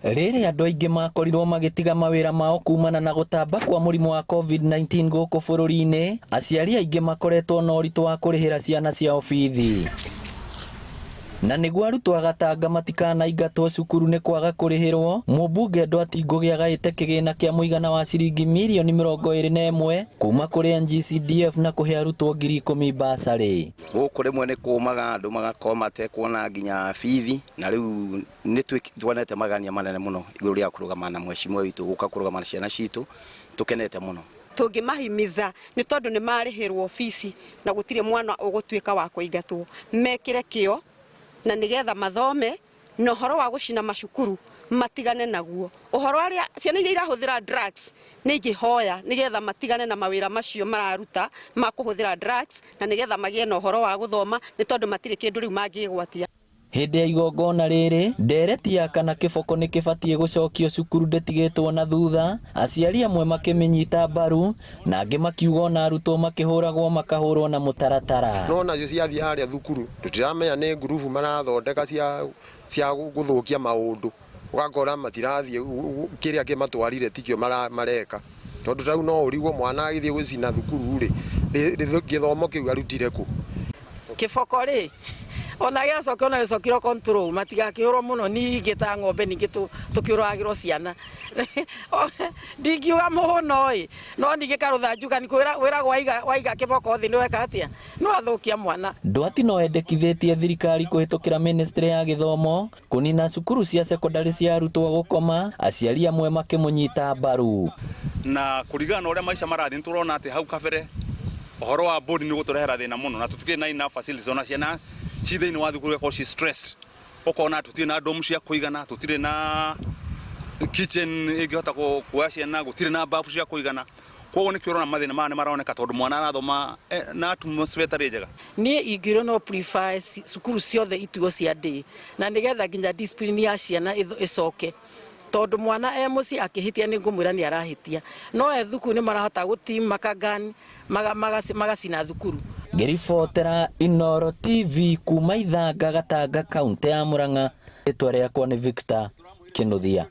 Rĩrĩ andũ aingĩ makorirwo magĩtiga mawĩra mao kumana na gũtamba kwa mũrimũ wa COVID-19 gũkũ bũrũri-inĩ, aciari aingĩ makoretwo na ũritũ wa kũrĩhĩra ciana ciao bithi. Na nĩguo arutwo a Gatanga matikanaingatwo cukuru nĩ kwaga kũrĩhĩrwo, mũmbunge Ndwati Ngugi agaĩte kĩgĩna kĩa mũigana wa ciringi mirioni 21 kuma kũrĩ NGCDF na kũhe arutwo 10,000 basarĩ. Gũkũ rĩmwe nĩ kũmaga andũ magakorwo matekuona nginya bithi, na rĩu nĩ tuonete magania manene mũno igũrũ rĩa kũrũgama na mheshimiwa witũ gũka kũrũgama na ciana citũ, tũkenete mũno. Tũngĩmahimiza nĩ tondũ nĩ marĩhĩrwo bici na gũtirĩ mwana ũgũtuĩka wa kũingatwo, mekĩre kĩo na nigetha mathome na ũhoro wa gũcina macukuru matigane naguo. Ũhoro arĩa ciana iria irahũthĩra drugs nĩ ingĩhoya nigetha matigane na mawĩra macio mararuta ma kũhũthĩra drugs na nigetha magĩe na ũhoro wa gũthoma nĩ tondũ matirĩ kĩndũ rĩu mangĩgwatia. Hĩndĩ ya igongona rĩrĩ, ndereti ya kana kĩboko nĩ kĩbatiĩ gũcokio cukuru ndĩtigĩtwo na thutha, aciari amwe makĩmĩnyita mbaru na angĩ makiuga ona arutwo makĩhũragwo makahũrwo na mũtaratara. No nacio ciathiĩ harĩa thukuru tũtiramenya nĩ ngurubu marathondeka cia gũthũkia maũndũ, ũgakora matirathiĩ kĩrĩa kĩmatwarire tikio mareka, tondũ rĩu no ũrigwo mwana agĩthiĩ gũcina thukuru rĩ gĩthomo kĩu arutire kũ? Kĩboko rĩ ona gĩacokio na gĩcokio control matigakĩhũrwo mũno ningĩ ta ng'ombe ningĩ tũkĩũragĩrwo ciana ndingiuga mũhũno ĩ no ningĩ karũthanjuka nĩ kwĩragwo waiga kĩboko thĩ nĩweka atĩa no athũkia mwana. Ndwati no endekithĩtie thirikari kũhĩtũkĩra ministry ya gĩthomo kũnina cukuru cia secondary cia arutwo gũkoma, aciari amwe makĩmũnyita mbaru. Na kũringana na ũrĩa maica marathiĩ nĩtũrona atĩ hau kabere ũhoro wa board nĩ gũtũrehera thĩna mũno na tũtikĩrĩ na enough facilities ona ciana ci thĩinĩ wa thukuru gũkorwo ci stressed, ũkona tũtirĩ na domu cia kũigana, tũtirĩ na kitchen ĩngĩhota kuoya ciana, gũtirĩ na bafu cia kũigana, koguo nĩ kĩorona mathĩna maya nĩ maroneka tondũ mwana arathoma na atmosphere ĩtarĩ njega. Niĩ ingĩrwo no prefer cukuru ciothe ituo cia day na nĩgetha nginya discipline ya ciana ĩcoke, tondũ mwana mũciĩ akĩhĩtia nĩ ngũmwĩra nĩ arahĩtia, no thukuru nĩ marahota gũteam makagani magacina thukuru. Ngĩribotera Inooro TV kuma Ithanga, Gatanga, kaunti ya Murang'a, rĩtwa rĩakwa nĩ Victor Kĩnuthia.